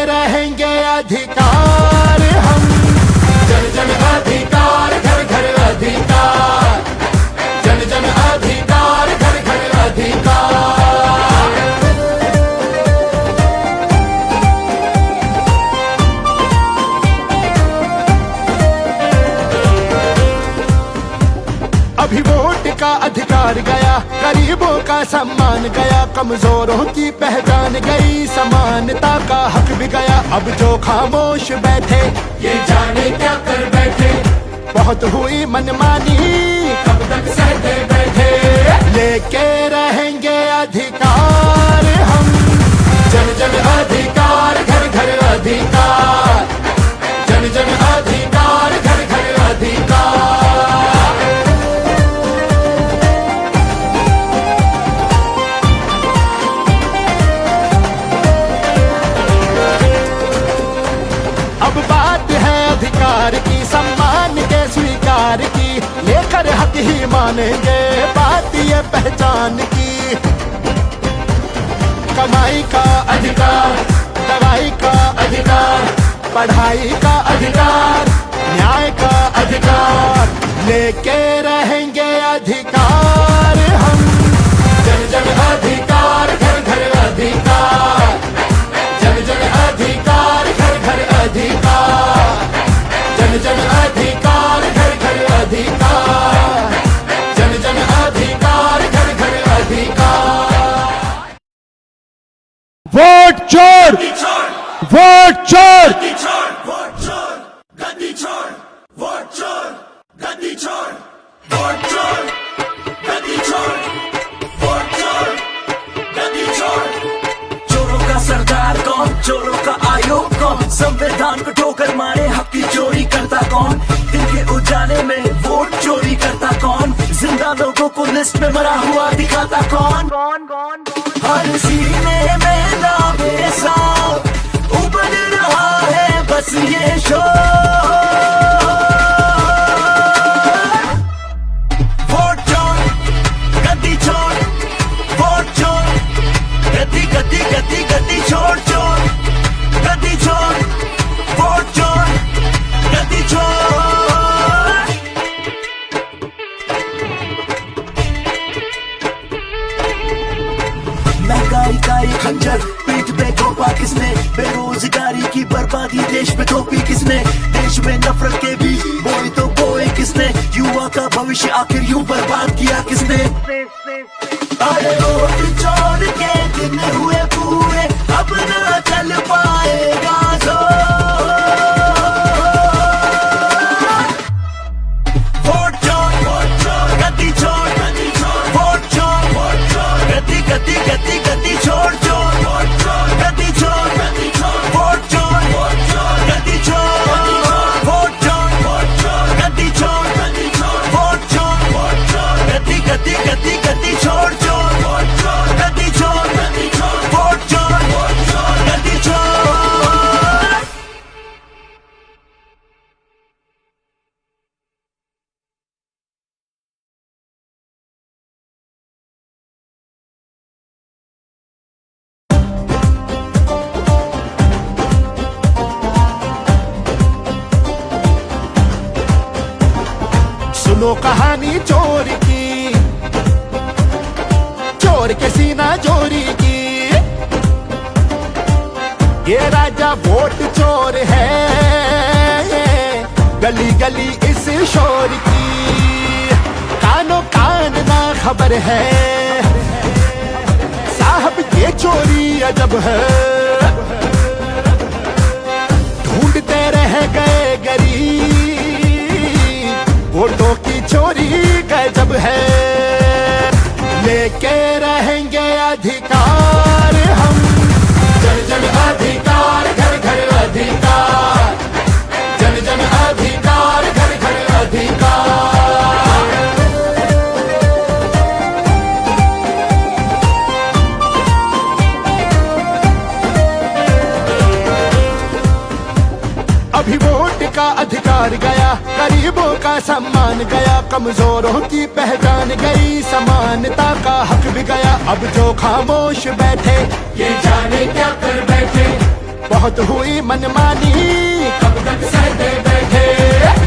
रहेंगे अधिकार हम। जन जन अधिकार, घर घर अधिकार, जन जन अधिकार, घर घर अधिकार। अभी वोट का अधिकार गया, गरीबों का सम्मान गया, कमजोरों की पहचान गई, समानता का हक भी गया। अब जो खामोश बैठे ये जाने क्या कर बैठे, बहुत हुई मनमानी कब तक सहते बैठे। लेके रहेंगे अधिकार हम, जन जन अधिकार, घर घर अधिकार, जन जन अधिकार, घर घर अधिकार। अब बात है अधिकार की, सम्मान के स्वीकार की, लेकर हक ही मानेंगे बात ये पहचान की। कमाई का अधिकार, दवाई का अधिकार, पढ़ाई का अधिकार, न्याय का अधिकार, लेके रहेंगे अधिकार हम। जन जन अधिकार, घर घर अधिकार, जन जन अधिकार, घर घर अधिकार, जन जन अधिकार, घर घर अधिकार, जन जन अधिकार, घर घर अधिकार। वोट चोर, वोट चोर, वोट चोर, गद्दी छोड़, वोट चोर, गद्दी छोड़, वोट चोर, गद्दी छोड़, वोट चोर, गद्दी छोड़। चोरों का सरदार कौन, चोरों का आयोग कौन, संविधान को ठोकर मारे हक की चोरी करता कौन, दिन के उजाले में वोट चोरी करता कौन, जिंदा लोगों को लिस्ट में मरा हुआ दिखाता कौन, कौन कौन हर सीने में दावे साफ उबल रहा है बस ये शोर। वोट चोर, गद्दी छोड़, वोट चोर, गद्दी गद्दी गद्दी गद्दी छोड़ चोर, गद्दी छोड़, वोट चोर, गद्दी छोड़। महंगाई का एक खंजर पीठ पे घोंपा किसने, बेरोजगारी की बर्बादी देश में थोपी किसने, देश में नफरत के बीज बोए तो बोए किसने, युवा का भविष्य आखिर यूं बर्बाद किया किसने। अरे वोट चोर के दिन हुए पूरे, अब न चल पाएगा जोर। वोट चोर, गद्दी छोड़, वोट चोर, गद्दी गद्दी गद्दी गद्दी छोड़ चोर, गद्दी छोड़, वोट चोर, गद्दी छोड़, वोट चोर, गद्दी छोड़, वोट चोर, गद्दी गद्दी गद्दी गद्दी छोड़ चोर, गद्दी छोड़, वोट चोर, गद्दी छोड़। सुनो कहानी चोर की, चोर के सीना चोरी की। ये राजा वोट चोर है, गली गली इस शोर की, कानों कान ना खबर है, साहब ये चोरी अजब है। ढूंढते रह गए गरीब, वोटों की चोरी गजब है। लेके रहेंगे अधिकार हम, जन जन अधिकार, घर घर अधिकार, जन जन अधिकार, घर घर अधिकार। अभी वोट का अधिकार गया, गरीबों का सम्मान गया, कमजोरों की पहचान गई, समानता का हक भी गया। अब जो खामोश बैठे ये जाने क्या कर बैठे, बहुत हुई मनमानी, कब तक सहते बैठे,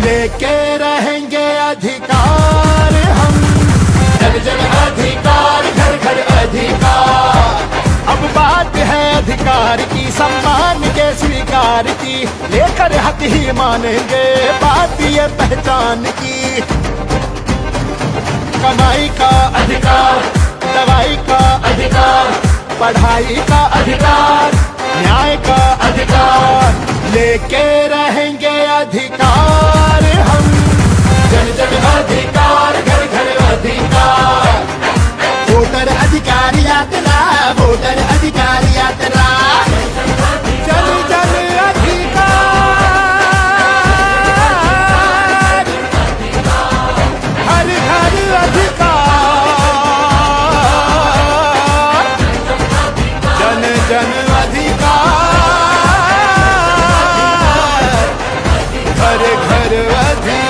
लेके रहेंगे अधिकार हम, जन जन अधिकार, घर घर अधिकार। अब बात है अधिकार की, सम्मान के स्वीकार की, लेकर हक ही मानेंगे बात ये पहचान की। कमाई का अधिकार, दवाई का अधिकार, पढ़ाई का अधिकार, न्याय का अधिकार, लेके रहेंगे अधिकार हम, जन जन अधिकार, घर घर अधिकार। वोटर अधिकार यात्रा, वोटर अधिकार यात्रा, जन जन अधिकार, हर घर अधिकार, जन जन अधिकार, घर घर अधिकार।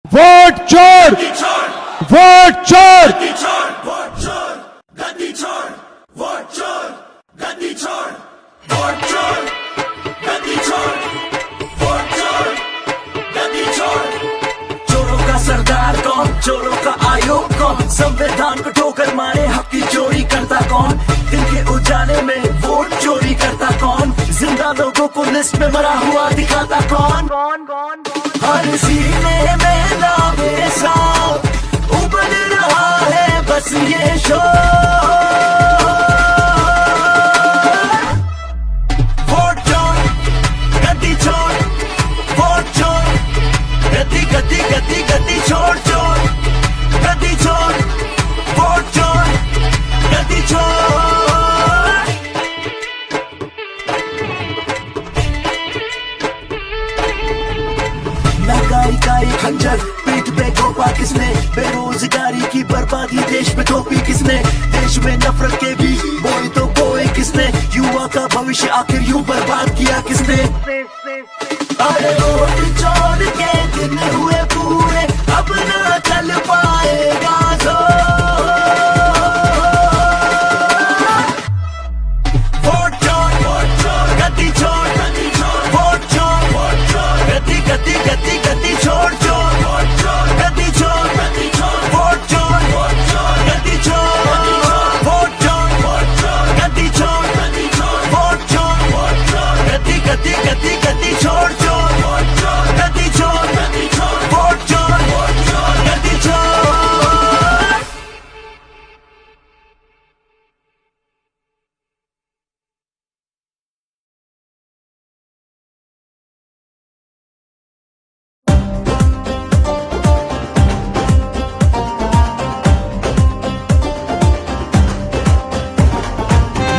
वोट चोर, वोट चोर, वोट चोर, गद्दी छोड़, वोट चोर, गद्दी छोड़, वोट चोर, गद्दी छोड़, वोट चोर, गद्दी छोड़। चोरों का सरदार कौन, चोरों का आयोग कौन, संविधान को ठोकर मारे हक की चोरी करता कौन, दिन के उजाले में वोट चोरी करता कौन, जिंदा लोगों को लिस्ट में मरा हुआ दिखाता कौन, हर सीने में दावे साफ उबल रहा है बस ये शोर। वोट चोर, गद्दी छोड़, वोट चोर, गद्दी गद्दी गद्दी गद्दी छोड़ चोर, गद्दी छोड़, वोट चोर, गद्दी छोड़। महंगाई का ये खंजर पीठ पे घोपा किसने, बेरोजगारी की बर्बादी देश में थोपी किसने, देश में नफरत के भी बोए तो बोए किसने, युवा का भविष्य आखिर यूं बर्बाद किया किसने। अरे वोट चोर के दिन हुए पूरे, अब ना चल पाएगा जोर। वोट चोर, गद्दी छोड़, वोट चोर, गद्दी गद्दी गद्दी गद्दी छोड़ चोर, गद्दी छोड़, वोट चोर, गद्दी छोड़, वोट चोर, गद्दी छोड़, वोट चोर, गद्दी गद्दी गद्दी गद्दी छोड़ चोर, गद्दी छोड़, वोट चोर, गद्दी छोड़।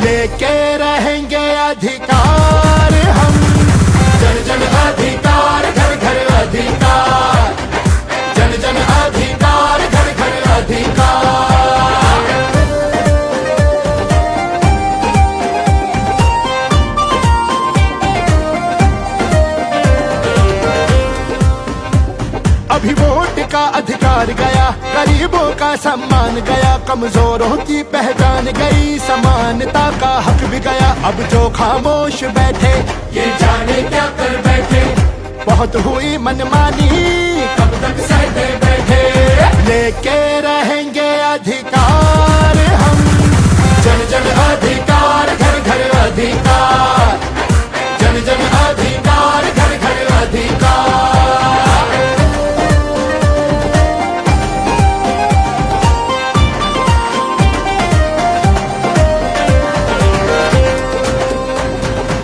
लेके रहेंगे अधिकार हम, जन जन अधिकार, घर घर अधिकार, जन जन अधिकार, घर घर अधिकार। वोट का अधिकार गया, गरीबों का सम्मान गया, कमजोरों की पहचान गई, समानता का हक भी गया। अब जो खामोश बैठे ये जाने क्या कर बैठे, बहुत हुई मनमानी कब तक सहते बैठे। लेके रहेंगे अधिकार हम, जन जन अधिकार, घर घर अधिकार, जन जन अधिकार, घर घर अधिकार।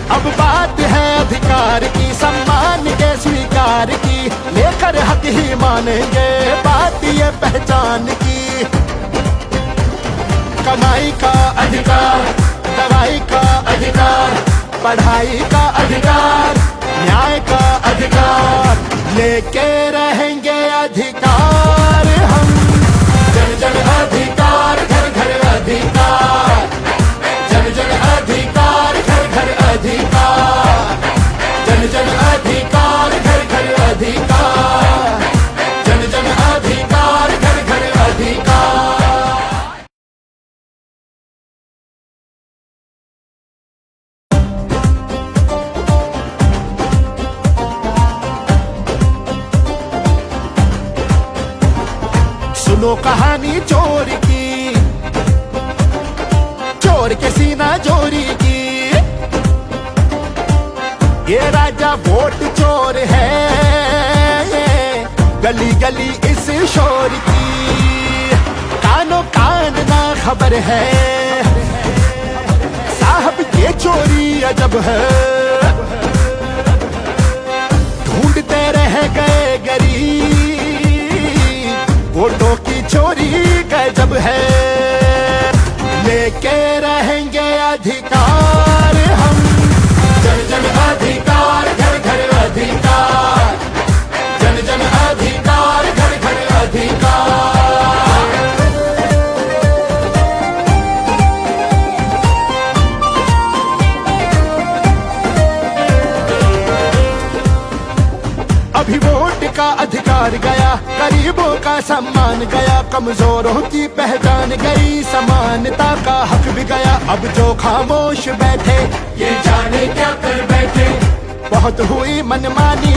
अब बात है अधिकार की, सम्मान के स्वीकार की, लेकर हक ही मानेंगे बात ये पहचान की। कमाई का अधिकार, दवाई का अधिकार, पढ़ाई का अधिकार, न्याय का अधिकार, लेके रहेंगे अधिकार हम, जन जन अधिकार, घर घर अधिकार, जन जन अधिकार, घर घर अधिकार, जन जन अधिकार, घर घर अधिकार, जन जन अधिकार, घर घर अधिकार। सुनो कहानी चोर की, चोर के सीना चोरी की। ये राजा वोट चोर है, गली गली इस शोर की, कानों कान ना खबर है, साहब ये चोरी अजब है। ढूंढते रह गए गरीब, वोटों की चोरी गजब है। लेके रहेंगे अधिकार हम, जन जन अधिकार, घर घर अधिकार, जन जन अधिकार, घर घर अधिकार। अभी वोट का अधिकार गया, गरीबों का सम्मान गया, कमजोरों की पहचान गई, समानता का हक भी गया। अब जो खामोश बैठे ये जाने क्या कर बैठे, बहुत हुई मनमानी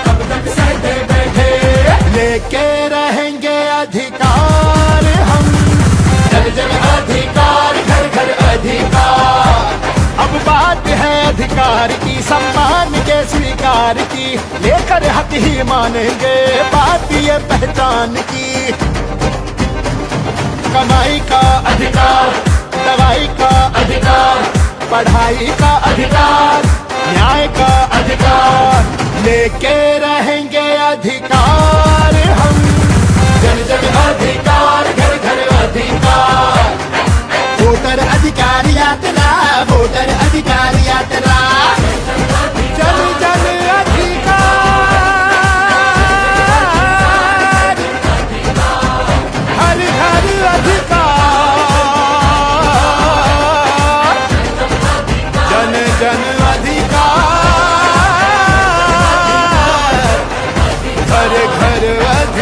कब तक सहते बैठे। लेके रहेंगे अधिकार हम, जन जन अधिकार, घर घर अधिकार। अब बात है अधिकार की, सम्मान के स्वीकार की, लेकर हक ही मानेंगे बात ये पहचान की। कमाई का अधिकार, दवाई का अधिकार, पढ़ाई का अधिकार, न्याय का अधिकार, लेके रहेंगे अधिकार हम, जन जन अधिकार, घर घर अधिकार। वोटर अधिकार यात्रा, वोटर अधिकार यात्रा, जन जन अधिकार, हर घर अधिकार, जन जन अधिकार, घर घर अधिकार।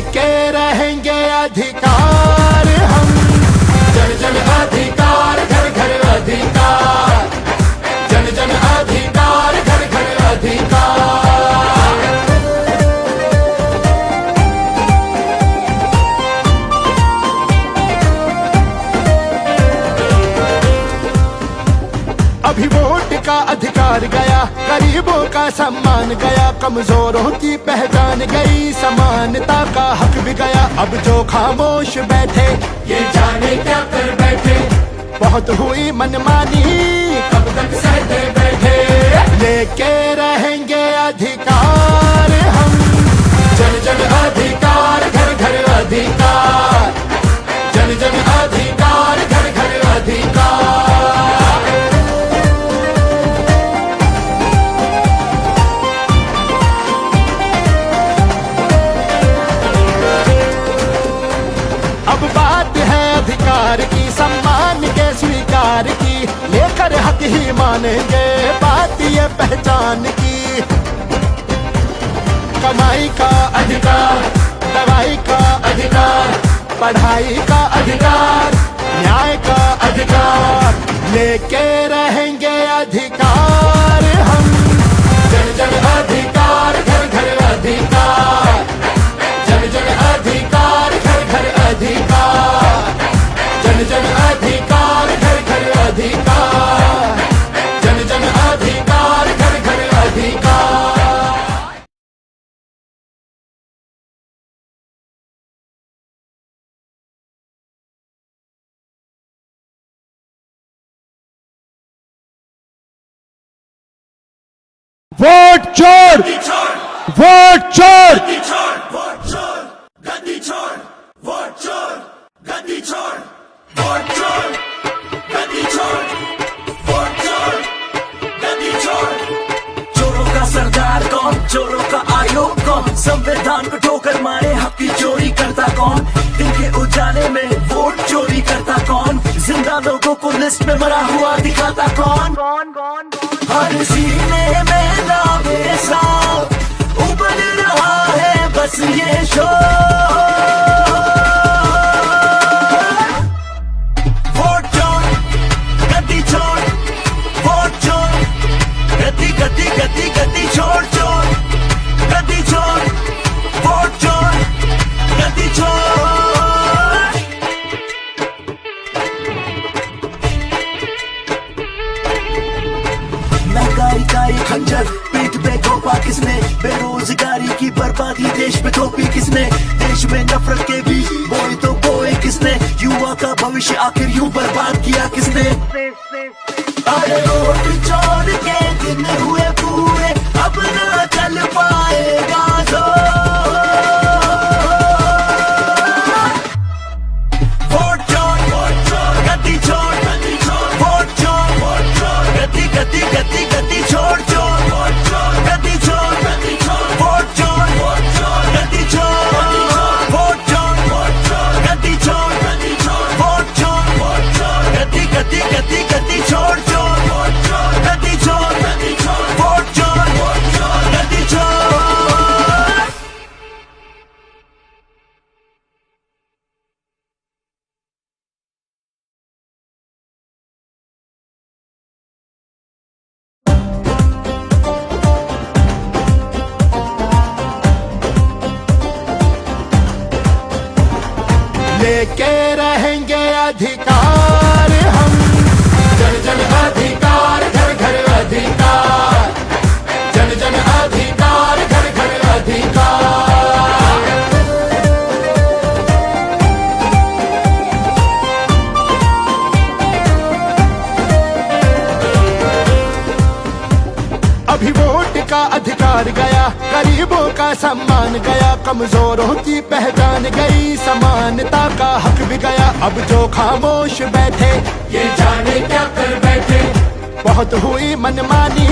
लेके रहेंगे अधिकार हम। जन जन अधिकार, घर घर अधिकार, जन जन अधिकार, घर घर अधिकार। अभी वोट का अधिकार गया, गरीबों का सम्मान गया, कमजोरों की पहचान गई, समानता का हक भी गया। अब जो खामोश बैठे ये जाने क्या कर बैठे, बहुत हुई मनमानी कब तक सहते बैठे। लेके रहेंगे अधिकार हम। जन जन अधिकार, घर घर अधिकार, जन जन अधिकार, घर घर अधिकार। अब बात है अधिकार की, सम्मान के स्वीकार की, लेकर हक ही मानेंगे बात ये पहचान की। कमाई का अधिकार, दवाई का अधिकार, पढ़ाई का अधिकार, न्याय का अधिकार, लेके रहेंगे अधिकार हम। जन जन अधिकार, घर घर अधिकार, जन जन अधिकार, घर घर अधिकार, जन जन अधिकार, घर घर अधिकार, जन जन अधिकार, घर घर अधिकार। वोट चोर, वोट चोर, वोट चोर, गद्दी छोड़, वोट चोर, गद्दी छोड़, वोट चोर, गद्दी छोड़, वोट चोर, गद्दी छोड़। चोरों का सरदार कौन, चोरों का आयोग कौन, संविधान को ठोकर मारे हक की चोरी करता कौन, दिन के उजाले में वोट चोरी करता कौन, जिंदा लोगों को लिस्ट में मरा हुआ दिखाता कौन, कौन कौन कौन। हर सीने में लावे सांप उबल रहा है बस ये शोर। वोट चोर, गद्दी छोड़, वोट चोर, गद्दी गद्दी गद्दी गद्दी छोड़ चोर, गद्दी छोड़, वोट चोर, गद्दी छोड़। महंगाई का ये खंजर पीठ पे घोपा किसने, बेरोजगारी की बर्बादी देश पे थोपी किसने, देश में नफरत के बीज बोए तो बोए किसने, युवा का भविष्य आखिर यूं बर्बाद किया किसने। अरे वोट चोर के दिन हुए पूरे, अब ना चल पाएगा जोर। वोट चोर, वोट चोर, गद्दी छोड़, गद्दी छोड़, वोट चोर, वोट चोर, गद्दी गद्दी गद्दी गद्दी छोड़ चोर, वोट चोर, गद्दी छोड़, गद्दी छोड़, वोट चोर, वोट चोर, गद्दी छोड़, वोट चोर, वोट चोर, गद्दी छोड़, गद्दी छोड़, वोट चोर, वोट चोर, गद्दी गद्दी गद्दी गद्दी छोड़ चोर, वोट चोर, गद्दी छोड़, गद्दी छोड़, वोट चोर, वोट चोर, गद्दी छोड़। लेके रहेंगे अधिकार हम। जन जन अधिकार, घर घर अधिकार, जन जन अधिकार, घर घर अधिकार। अभी वोट का अधिकार गया, गरीबों का सम्मान गया, कमजोरों की पहचान गई, समानता का हक भी गया। अब जो खामोश बैठे ये जाने क्या कर बैठे, बहुत हुई मनमानी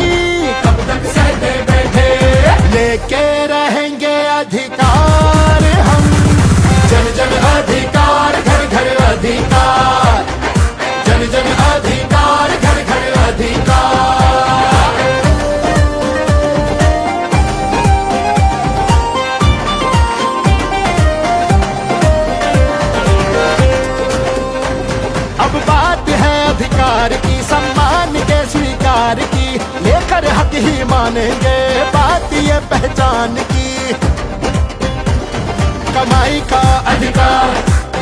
कब तक सहते बैठे। लेके रहेंगे अधिकार हम। जन जन अधिकार, घर घर अधिकार, जन जन अधिकार, घर घर अधिकार। ही मानेंगे बात ये पहचान की। कमाई का अधिकार,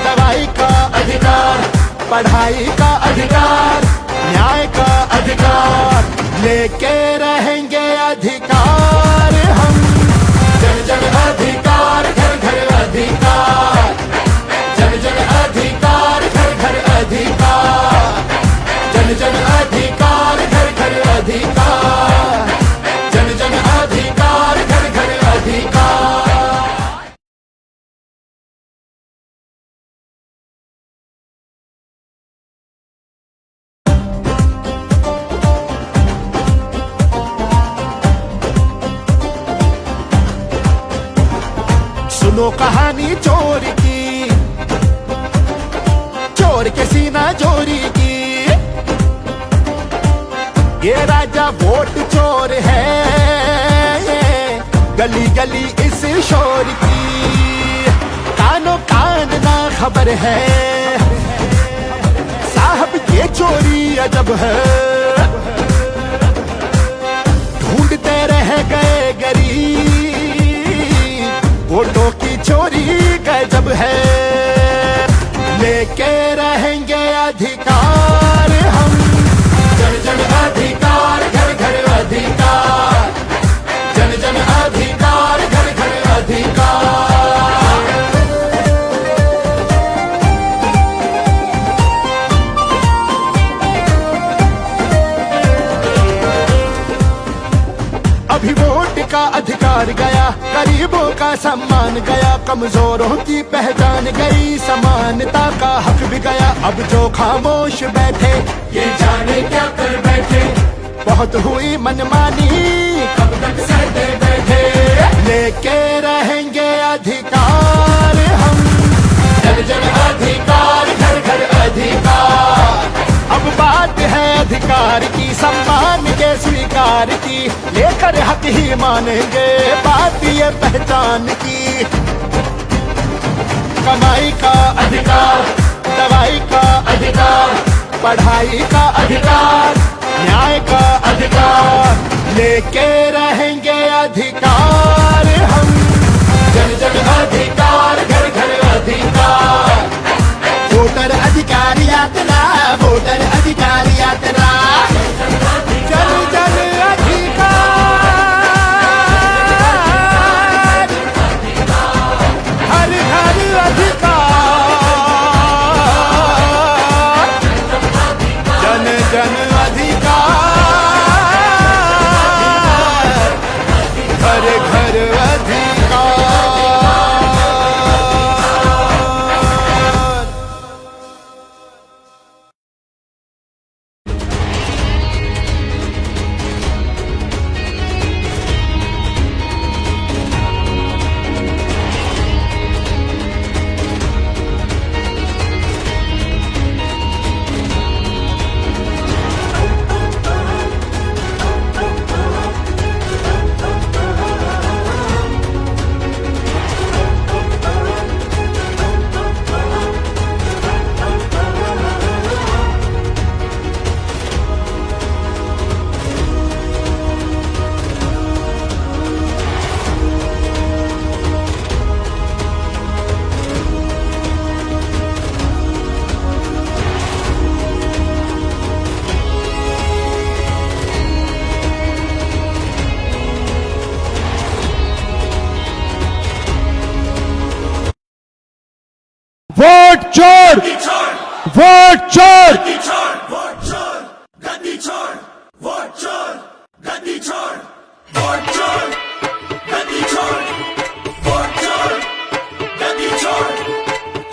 दवाई का अधिकार, पढ़ाई का अधिकार, न्याय का अधिकार, लेके रहेंगे अधिकार हम। जन जन अधिकार, घर घर अधिकार, जन जन अधिकार, घर घर अधिकार, जन जन अधिकार, घर घर अधिकार, जन जन अधिकार, घर घर अधिकार। सुनो कहानी चोर की, चोर के सीना चोरी की। ये राजा वोट चोर है, गली गली इस शोर की। कानो कान ना खबर है, साहब ये चोरी अजब है। ढूंढते रह गए गरीब, वोटों की चोरी गजब है। लेके रहेंगे अधिकार हम, जन जन अधिकार, घर घर अधिकार, जन जन अधिकार, घर घर अधिकार। अभी वोट का अधिकार गया, गरीबों का सम्मान गया, कमजोरों की पहचान गई, समानता का हक भी गया। अब जो खामोश बैठे ये जाने क्या कर बैठे, बहुत हुई मनमानी कब तक सहते बैठे। लेके रहेंगे अधिकार हम, जन जन अधिकार, घर घर अधिकार। अब बात है अधिकार की, सम्मान के स्वीकार की, लेकर हक ही मानेंगे बात ये पहचान की। कमाई का अधिकार, दवाई का अधिकार, पढ़ाई का अधिकार, न्याय का अधिकार, लेके रहेंगे अधिकार हम। जन जन अधिकार, घर घर अधिकार। वोटर अधिकार यात्रा, वोटर अधिकार यात्रा, जन जन अधिकार, हर घर अधिकार, जन जन अधिकार, घर घर अधिकार। वोट चोर, वोट चोर, वोट चोर, गद्दी छोड़, वोट चोर, गद्दी छोड़, वोट चोर, गद्दी छोड़, वोट चोर, गद्दी छोड़।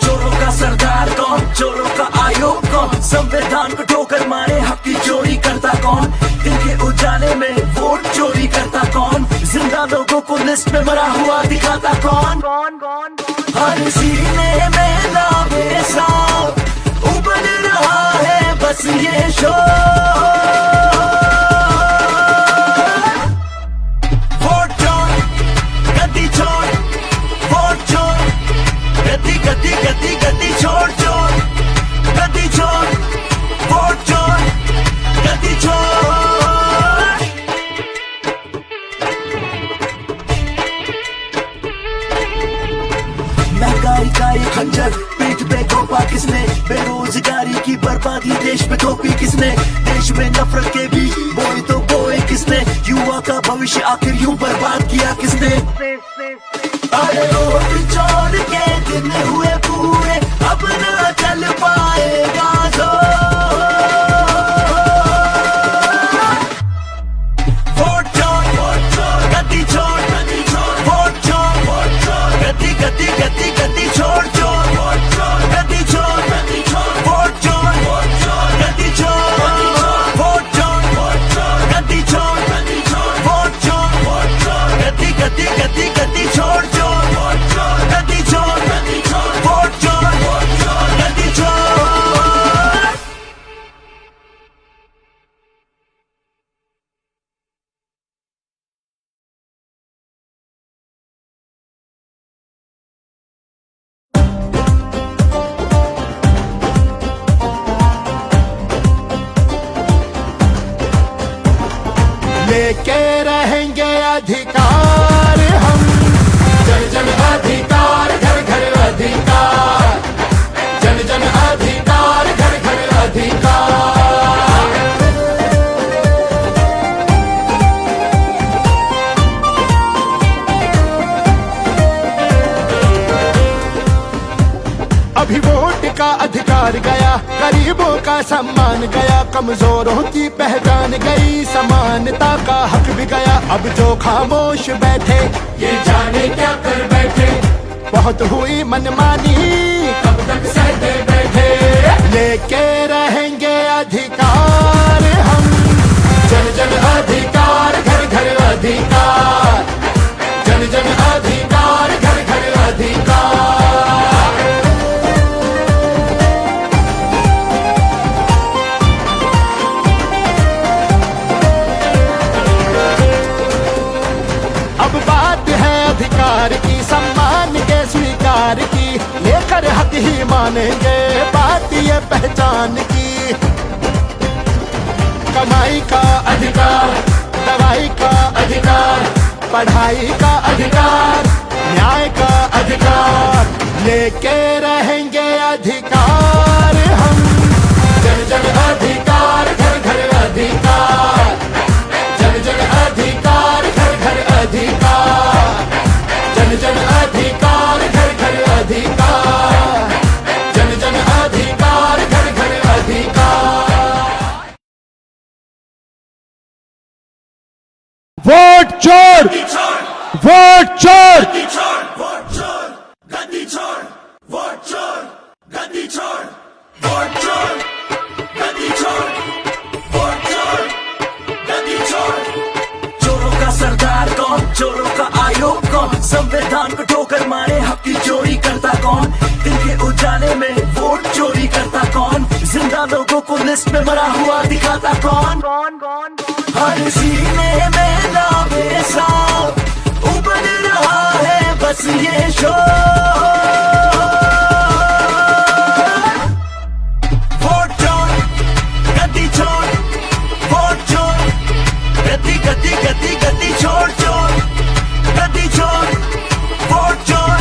चोरों का सरदार कौन, चोरों का आयोग कौन, संविधान को ठोकर मारे हक की चोरी करता कौन, इनके उजाले में वोट चोरी करता कौन, जिंदा लोगों को लिस्ट में मरा हुआ दिखाता कौन, कौन कौन हर सीने में लावे सांप उबल रहा है बस ये शोर। वोट चोर, गद्दी छोड़, वोट चोर, गद्दी गद्दी गद्दी गद्दी छोड़ चोर, गद्दी छोड़, वोट चोर, गद्दी छोड़। ये खंजर पीठ पे घोंपा किसने, बेरोजगारी की बर्बादी देश पे थोपी किसने, देश में नफरत के भी बोए तो बोए किसने, युवा का भविष्य आखिर यूं बर्बाद किया किसने। अरे वोट छोड़ के दिन हुए पूरे, अब ना चल पाएगा वोट छोड़ गद्दी छोड़, वोट छोड़ गद्दी गद्दी गद्दी गद्दी छोड़ छोड़, गद्दी छोड़ वोट छोड़ गद्दी छोड़, वोट छोड़ गद्दी छोड़, वोट छोड़ गद्दी गद्दी गद्दी गद्दी छोड़ छोड़, गद्दी छोड़ वोट छोड़ गद्दी छोड़। लेके रहेंगे अधिकार हम, जन जन अधिकार घर घर अधिकार, जन जन अधिकार घर घर अधिकार। अभी वोट का अधिकार गया, गरीबों का सम्मान गया, कमजोरों की पहचान गई, समानता का हक भी गया। अब जो खामोश बैठे ये जाने क्या कर बैठे, बहुत हुई मनमानी कब तक सहते बैठे। लेके रहेंगे अधिकार हम, जन जन अधिकार घर घर अधिकार, जन जन अधिकार घर घर अधिकार। अब बात है अधिकार की, सम्मान के स्वीकार की, लेकर हक ही मानेंगे बात ये पहचान की। कमाई का अधिकार, दवाई का अधिकार, पढ़ाई का अधिकार, न्याय का अधिकार, लेके रहेंगे अधिकार हम, जन जन अधिकार घर घर अधिकार, जन जन अधिकार घर घर अधिकार, जन जन अधिकार घर घर अधिकार, जन जन अधिकार घर घर अधिकार। वोट छोड़, वोट छोड़, वोट छोड़ गद्दी छोड़, वोट छोड़ गद्दी छोड़, वोट छोड़ गद्दी छोड़, वोट छोड़ गद्दी छोड़। चोरों का सरदार कौन, चोरों का आयोग कौन, संविधान को ठोकर मारे हक की चोरी करता कौन, दिन के उजाले में वोट चोरी करता कौन, जिंदा लोगों को लिस्ट में मरा हुआ दिखाता कौन, हर सीने में नामे सांप उबल रहा है बस ये शोर। वोट छोड़ गद्दी छोड़, वोट छोड़ गद्दी गद्दी गद्दी गद्दी छोड़ छोड़, गद्दी छोड़ वोट छोड़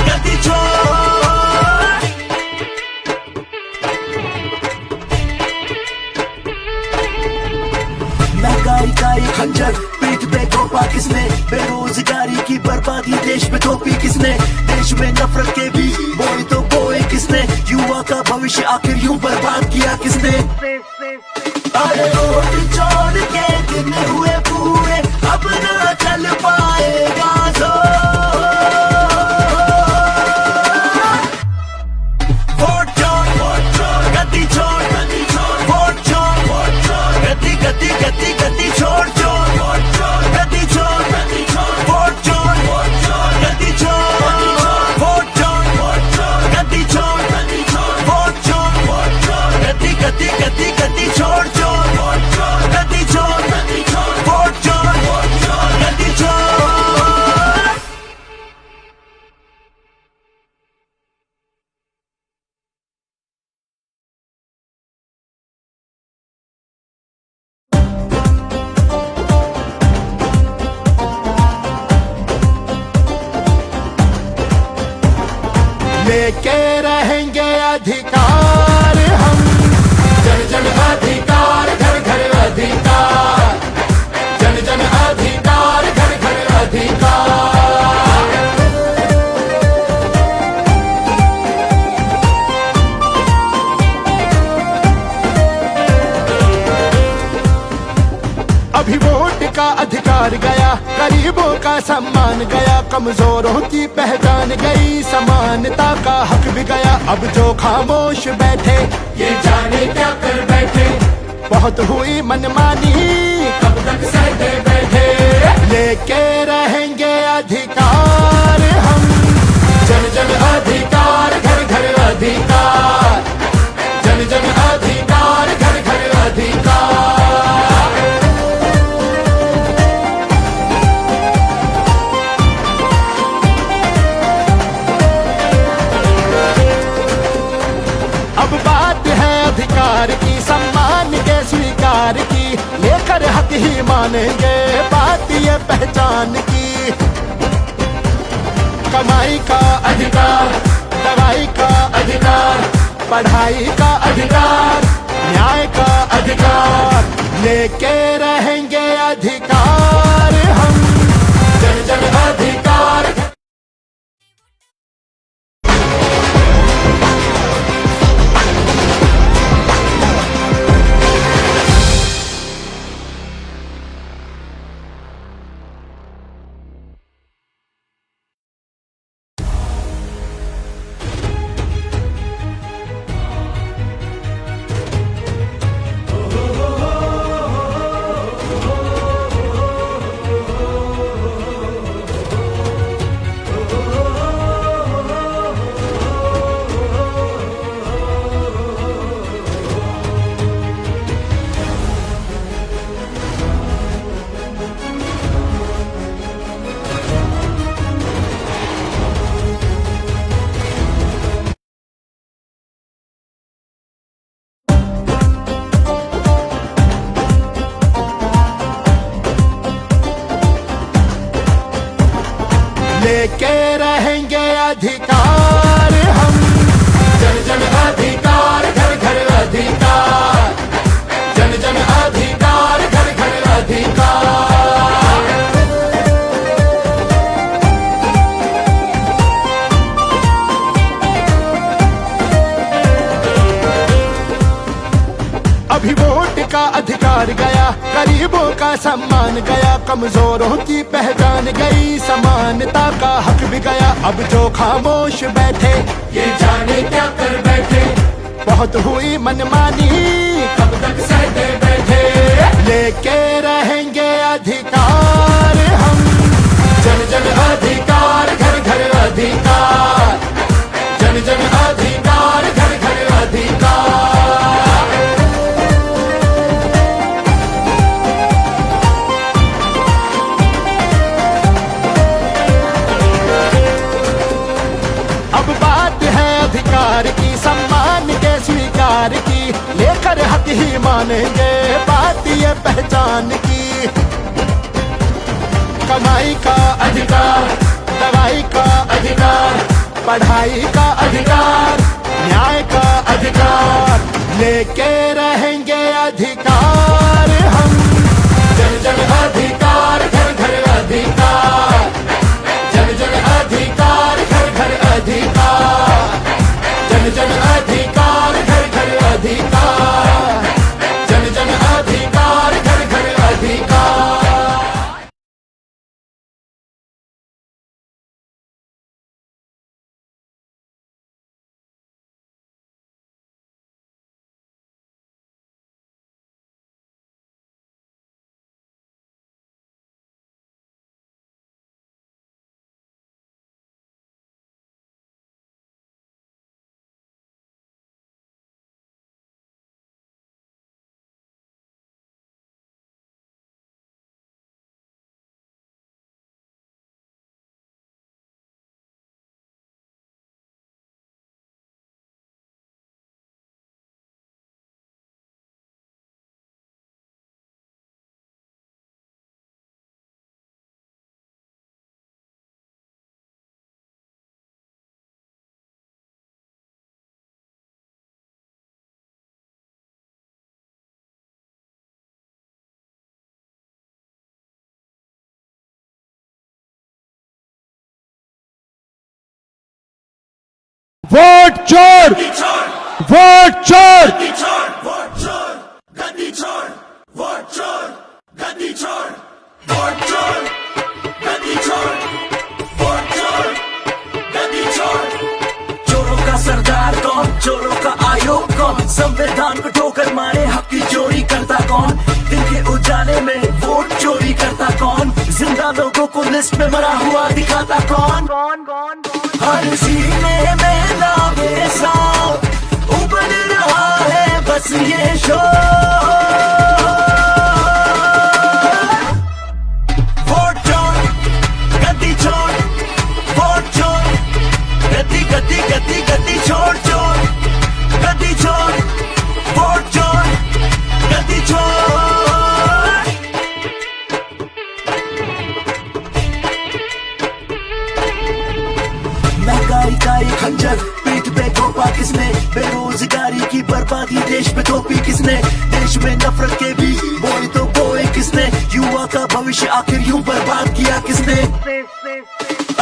गद्दी छोड़। महंगाई का ये खंजर पीठ पे घोंपा किसने, बेरोजगारी की बर्बादी देश पे थोपी किसने, देश में नफरत के भी बोए तो बोए किसने, युवा का भविष्य आखिर यूं बर्बाद किया किसने। अरे वोट छोड़ के दिन हुए पूरे, अब ना चल पाएगा वोट छोड़ गद्दी छोड़, वोट छोड़ गद्दी गद्दी गद्दी गद्दी छोड़ छोड़, गद्दी छोड़ वोट छोड़ गद्दी छोड़, वोट छोड़ गद्दी छोड़, वोट छोड़ गद्दी गद्दी गद्दी गद्दी छोड़ छोड़, गद्दी लेके रहेंगे अधिकार हम, जन जन अधिकार, घर घर अधिकार, जन जन अधिकार, घर घर अधिकार। अभी वोट का अधिकार गया, गरीबों का सम्मान गया, कमजोरों की पहचान गई, समानता का हक भी गया। अब जो खामोश बैठे ये जाने क्या कर बैठे, बहुत हुई मनमानी कब तक सहते बैठे। लेके रहेंगे अधिकार हम, जन जन अधिकार, घर घर अधिकार, जन जन अधिकार, घर घर अधिकार। अब बात है अधिकार की, सम्मान के स्वीकार की, लेकर हक ही मानेंगे बात ये पहचान की। कमाई का अधिकार, दवाई का अधिकार, पढ़ाई का अधिकार, न्याय का अधिकार, लेके रहेंगे अधिकार हम, जन जन अधिकार। लेके रहेंगे अधिकार हम, जन जन अधिकार, घर घर अधिकार, जन जन अधिकार, घर घर अधिकार। अभी वोट का अधिकार गया, गरीबों का सम्मान गया, कमजोरों की पहचान गई, समानता का हक भी गया। अब जो खामोश बैठे ये जाने क्या कर बैठे, बहुत हुई मनमानी कब तक सहते बैठे। लेके रहेंगे अधिकार हम, जन जन अधिकार, घर घर अधिकार, जन जन अधिकार, घर घर अधिकार। अब बात है अधिकार की, सम्मान के स्वीकार की, लेकर हक ही मानेंगे बात ये पहचान की। कमाई का अधिकार, दवाई का अधिकार, पढ़ाई का अधिकार, न्याय का अधिकार, लेके रहेंगे अधिकार हम, जन जन अधिकार, घर घर अधिकार, जन जन अधिकार, घर घर अधिकार, जन जन अधिकार, घर घर अधिकार, जन जन अधिकार, घर घर अधिकार। वोट चोर, वोट चोर, वोट चोर, गद्दी छोड़, वोट चोर, गद्दी छोड़, वोट चोर, गद्दी छोड़, वोट चोर, गद्दी छोड़। चोरों का सरदार कौन, चोरों का आयोग कौन, संविधान को ठोकर मारे हक की चोरी करता कौन, दिन के उजाले में वोट चोरी करता कौन, जिंदा लोगों को लिस्ट में मरा हुआ दिखाता कौन, हर सीने में नामे सांप उबल रहा है बस ये शोर। वोट चोर, गद्दी छोड़, वोट चोर, गद्दी गद्दी गद्दी गद्दी छोड़ चोर, गद्दी छोड़, वोट चोर, गद्दी छोड़। महंगाई का ये खंजर पीठ पे थोपा किसने, बेरोजगारी की बर्बादी देश में थोपी किसने, देश में नफरत के भी बोए तो बोए किसने, युवा का भविष्य आखिर यूं बर्बाद किया किसने।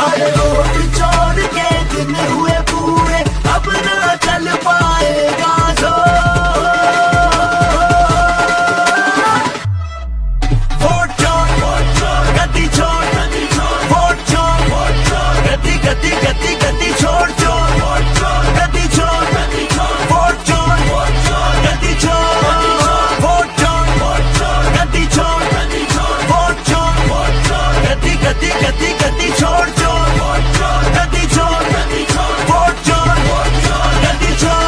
अरे वोट चोर के दिन हुए पूरे, अब ना चल पाएगा जोर। वोट चोर, गद्दी छोड़, वोट चोर, गद्दी गद्दी गद्दी गद्दी छोड़ चोर, गद्दी छोड़, वोट चोर, गद्दी छोड़, वोट चोर, गद्दी छोड़, वोट चोर, गद्दी गद्दी गद्दी गद्दी छोड़ चोर, गद्दी छोड़, वोट चोर, गद्दी छोड़।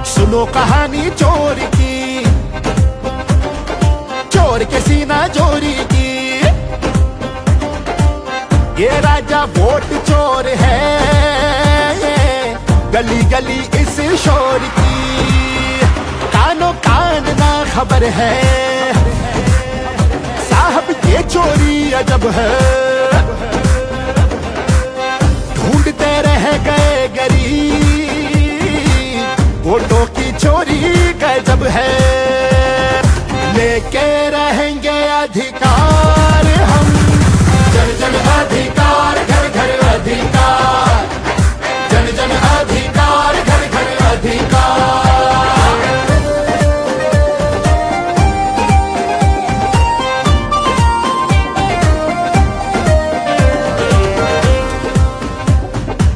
सुनो कहानी चोर की, चोर के सीना चोरी की। ये राजा वोट चोर है, गली गली इस शोर की, कानों कान ना खबर है, साहब ये चोरी अजब है। ढूंढते रह गए गरीब, वोटों की चोरी गजब है। लेके रहेंगे अधिकार हम, जन जन अधिकार, घर घर अधिकार, जन जन अधिकार, घर घर अधिकार।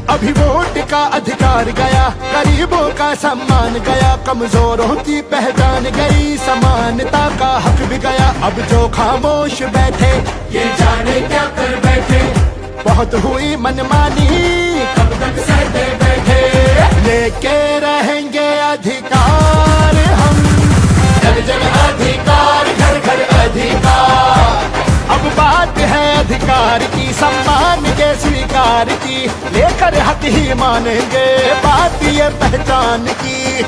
अभी वोट का अधिकार गया, गरीबों का सम्मान गया, कमजोरों की पहचान गई, समानता का हक भी गया। अब जो खामोश बैठे ये जाने क्या कर बैठे, बहुत हुई मनमानी कब तक सहते बैठे। लेके रहेंगे अधिकार हम, जन जन अधिकार, घर घर अधिकार। अब बात है अधिकार की, सम्मान के स्वीकार की, लेकर हक ही मानेंगे बात ये पहचान की।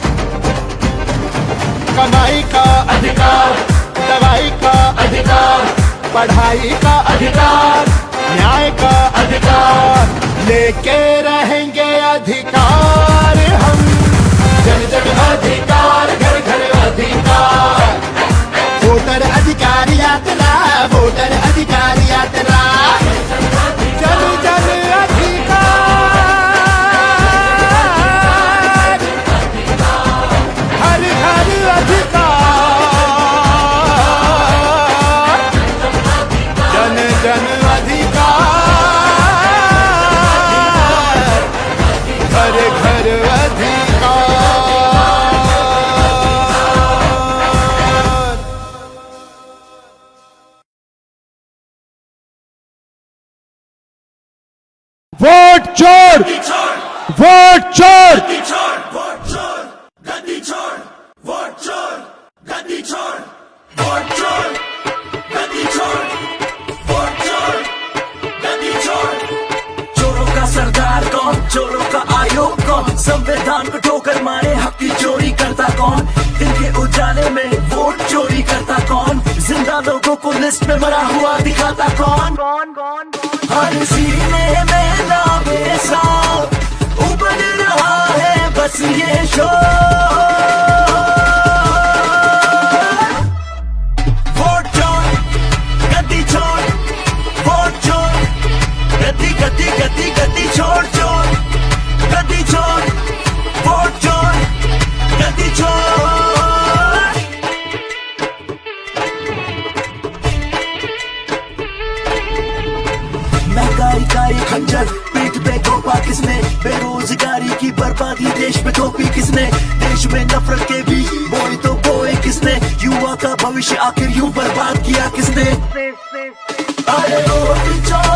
कमाई का अधिकार, दवाई का अधिकार, पढ़ाई का अधिकार, न्याय का अधिकार। लेके रहेंगे अधिकार हम, जन जन अधिकार, घर घर अधिकार। वोटर अधिकार यात्रा, वोटर अधिकार यात्रा, जन जन अधिकार, हर घर अधिकार, जन जन अधिकार, घर घर अधिकार। वोट चोर, वोट चोर, वोट चोर, गद्दी छोड़, वोट चोर, गद्दी छोड़, वोट चोर, गद्दी छोड़, वोट चोर, गद्दी छोड़। चोरों का सरदार कौन, चोरों का आयोग कौन, संविधान को ठोकर मारे हक की चोरी करता कौन, दिन के उजाले में वोट चोरी करता कौन, जिंदा लोगों को लिस्ट में मरा हुआ दिखाता कौन। हर सीने में लावे सा उबल रहा है बस ये शोर। वोट चोर गद्दी छोड़, वोट चोर गद्दी गद्दी गद्दी गद्दी छोड़ चोर, गद्दी छोड़, वोट चोर गद्दी छोड़। महंगाई का ये खंजर पीठ पे थोपा किसने, बेरोजगारी की बर्बादी देश में थोपी किसने, देश में नफरत के भी बोई तो बोए किसने, युवा का भविष्य आखिर यूं बर्बाद किया किसने। अरे वोट चोर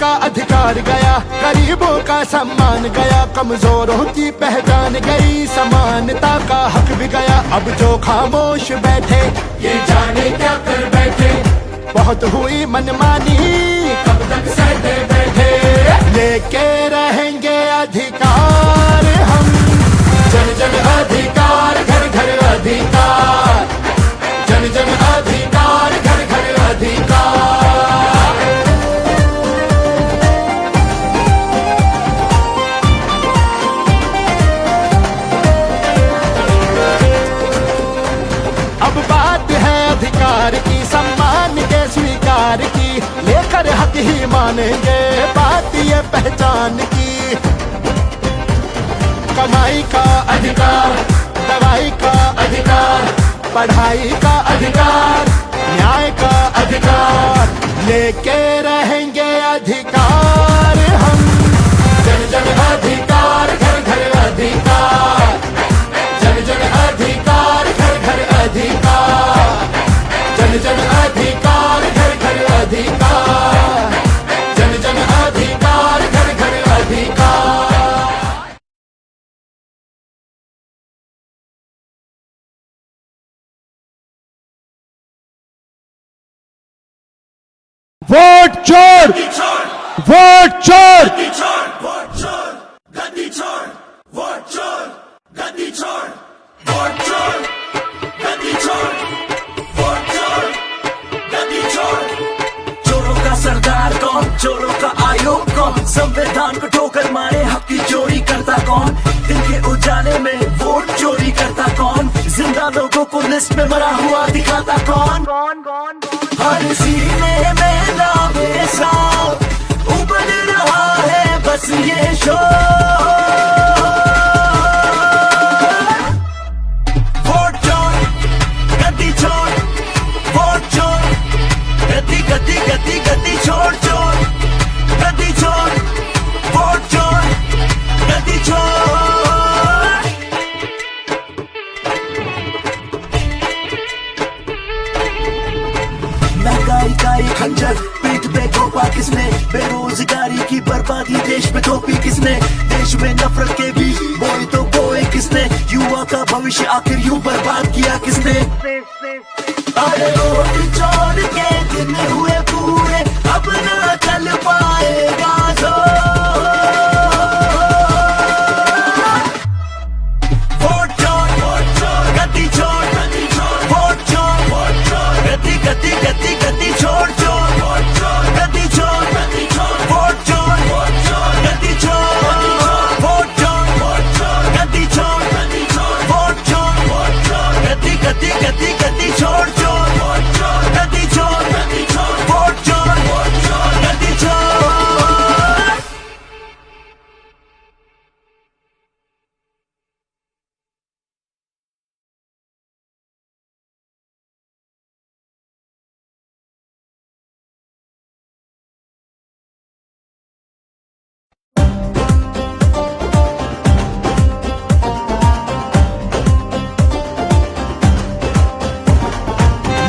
का अधिकार गया, गरीबों का सम्मान गया, कमजोरों की पहचान गई, समानता का हक भी गया। अब जो खामोश बैठे ये जाने क्या कर बैठे, बहुत हुई मनमानी कब तक सहते बैठे। लेके रहेंगे अधिकार हम, जन जन अधिकार, घर घर अधिकार, जन जन अधिकार, घर घर अधिकार। अब बात है अधिकार की, सम्मान के स्वीकार की, लेकर हक ही मानेंगे बात ये पहचान की। कमाई का अधिकार, दवाई का अधिकार, पढ़ाई का अधिकार, न्याय का अधिकार, लेके रहेंगे अधिकार हम, जन जन अधिकार, घर घर अधिकार, जन जन अधिकार, घर घर अधिकार, जन जन अधिकार, घर घर अधिकार, जन जन अधिकार, घर घर अधिकार। वोट चोर, वोट चोर, वोट चोर, गद्दी छोड़, वोट चोर, गद्दी छोड़, वोट चोर, गद्दी छोड़, वोट चोर, गद्दी छोड़। चोरों का सरदार कौन, चोरों का आयोग कौन, संविधान को ठोकर मारे हक की चोरी करता कौन, दिन के उजाले में वोट चोरी करता कौन, जिंदा लोगों को लिस्ट में मरा हुआ दिखाता कौन, हर सीने में नामे साफ उबल रहा है बस ये शोर। वोट चोर, गद्दी छोड़, वोट चोर, गद्दी गद्दी गद्दी गद्दी छोड़ चोर, गद्दी छोड़, वोट चोर, गद्दी छोड़। महंगाई का एक खंजर पीठ पे घोपा किसने, बेरोजगारी की बर्बादी देश में थोपी किसने, देश में नफरत के बीज बोए तो बोए किसने, युवा का भविष्य आखिर यूं बर्बाद किया किसने। अरे वोट चोर के दिन हुए पूरे, अब ना चल पाएगा जोर। वोट चोर, वोट चोर, गद्दी छोड़, गद्दी छोड़, वोट चोर, वोट चोर, गद्दी गद्दी गद्दी गद्दी छोड़ चोर, वोट चोर, गद्दी छोड़, गद्दी छोड़, वोट चोर, वोट चोर, गद्दी छोड़, वोट चोर, वोट चोर, गद्दी छोड़, गद्दी छोड़, वोट चोर, वोट चोर, गद्दी गद्दी गद्दी गद्दी छोड़ चोर, वोट चोर, गद्दी छोड़, गद्दी छोड़, वोट चोर, वोट चोर, गद्दी छोड़।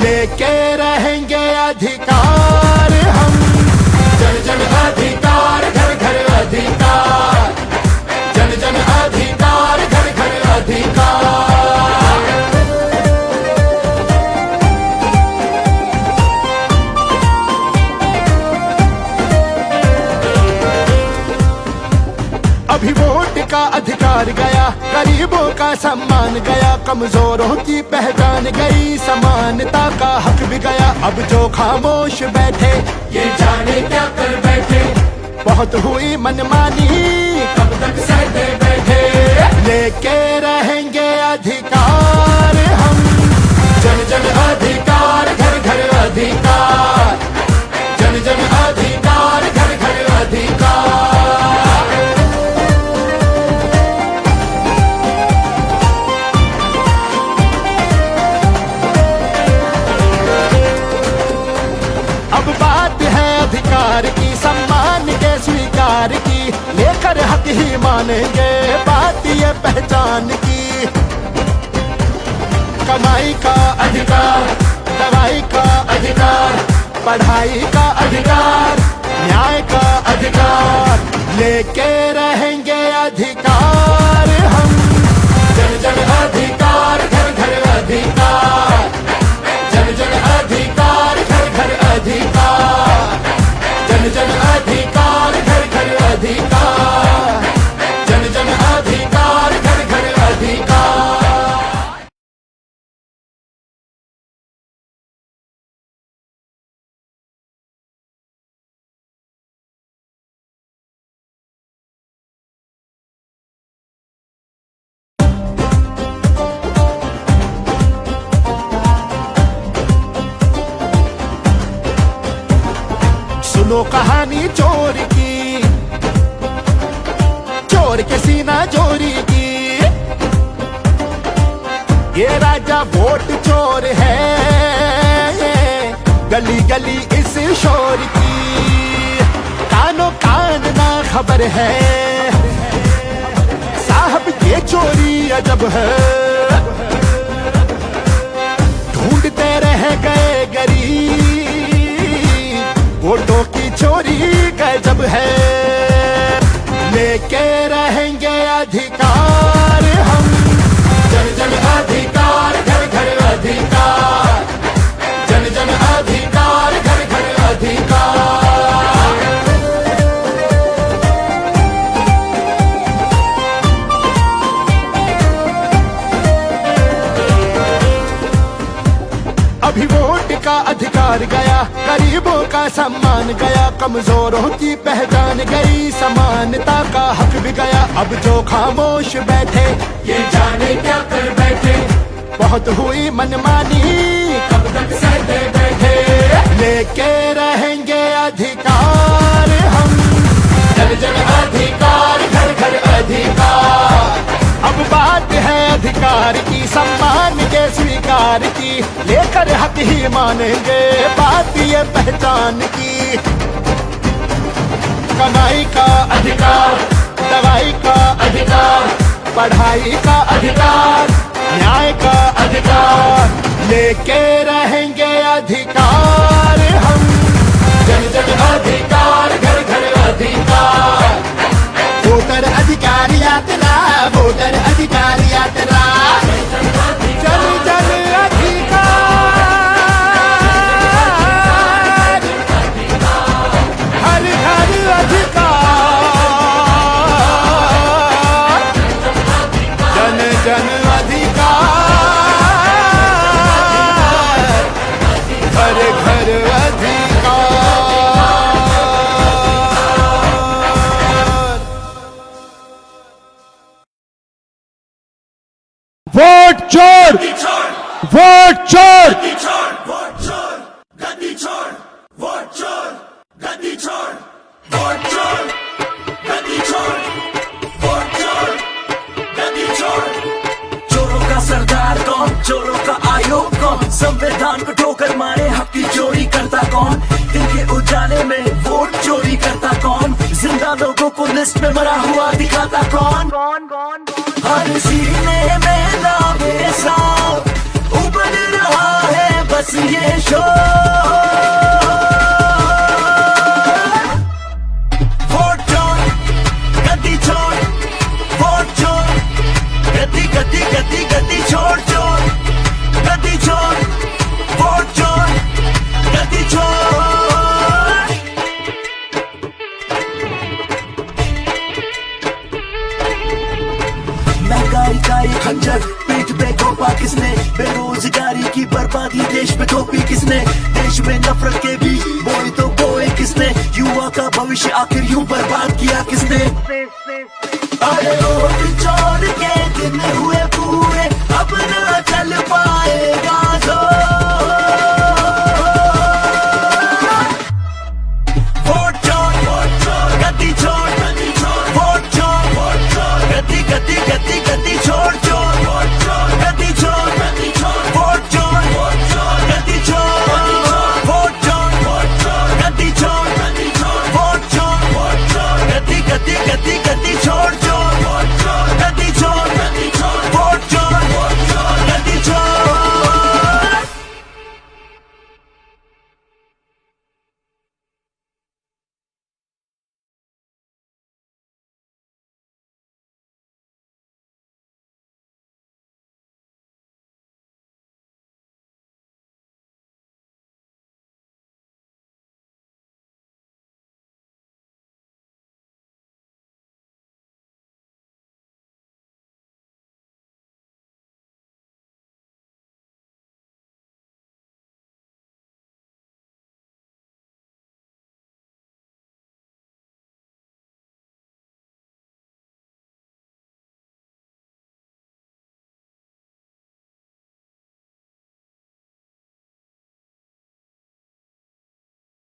लेके रहेंगे अधिकार हम, जन जन अधिकार, घर घर अधिकार, जन जन अधिकार, घर घर अधिकार। अभी वोट का अधिकार गया, गरीबों का सम्मान गया, कमजोरों की पहचान गई, समानता का हक भी गया। अब जो खामोश बैठे ये जाने क्या कर बैठे, बहुत हुई मनमानी कब तक सहते बैठे। लेके रहेंगे अधिकार हम, जन जन अधिकार, घर घर अधिकार, जन जन अधिकार, घर घर अधिकार। अब बात है अधिकार की, सम्मान के स्वीकार की, लेकर हक ही मानेंगे बात ये पहचान की। कमाई का अधिकार, दवाई का अधिकार, पढ़ाई का अधिकार, न्याय का लेके रहेंगे अधिकार हम, जन जन अधिकार, घर घर अधिकार, जन जन अधिकार, घर घर अधिकार, जन जन अधिकार, घर घर अधिकार, जन जन अधिकार, घर घर अधिकार। सुनो कहानी चोर की, चोर के सीना चोरी की। ये राजा वोट चोर है, गली गली इस शोर की। कानो कान ना खबर है, साहब ये चोरी अजब है। ढूंढते रह गए गरीब, वोटों की चोरी गजब है। लेके रहेंगे अधिकार हम, जन जन अधिकार, घर घर अधिकार, जन जन अधिकार, घर घर अधिकार। अभी वोट का अधिकार गया, गरीबों का सम्मान गया, कमजोरों की पहचान गई, समानता का हक भी गया। अब जो खामोश बैठे ये जाने क्या कर बैठे, बहुत हुई मनमानी कब तक सहते बैठे। लेके रहेंगे अधिकार हम, जन जन अधिकार, घर घर अधिकार। अब बात है अधिकार की, सम्मान के स्वीकार की, लेकर हक ही मानेंगे बात ये पहचान की। कमाई का अधिकार, दवाई का अधिकार, पढ़ाई का अधिकार, न्याय का अधिकार। लेके रहेंगे अधिकार हम, जन जन अधिकार, घर घर अधिकार। वोटर अधिकार यात्रा, वोटर अधिकार यात्रा, जन जन अधिकार, हर घर अधिकार, जन जन अधिकार, हर घर अधिकार। वोट चोर, वोट चोर, वोट चोर, गद्दी छोड़, वोट चोर, गद्दी छोड़, वोट चोर, गद्दी छोड़, वोट चोर, गद्दी छोड़। चोरों का सरदार कौन, चोरों का आयोग कौन, संविधान को ठोकर मारे हक की चोरी करता कौन, दिन के उजाले में वोट चोरी करता कौन, जिंदा लोगों को लिस्ट में मरा हुआ दिखाता कौन। हर सीने में दावे साफ उबल रहा है बस ये शोर। वोट चोर, गद्दी छोड़, वोट चोर, गद्दी गद्दी गद्दी गद्दी छोड़ चोर, गद्दी छोड़, वोट चोर, गद्दी छोड़। महंगाई का ये खंजर पीठ पे घोंपा किसने, बेरोजगारी की बर्बादी देश पे थोपी किसने, देश में नफरत के भी बोए तो बोए किसने, युवा का भविष्य आखिर यूं बर्बाद किया किसने।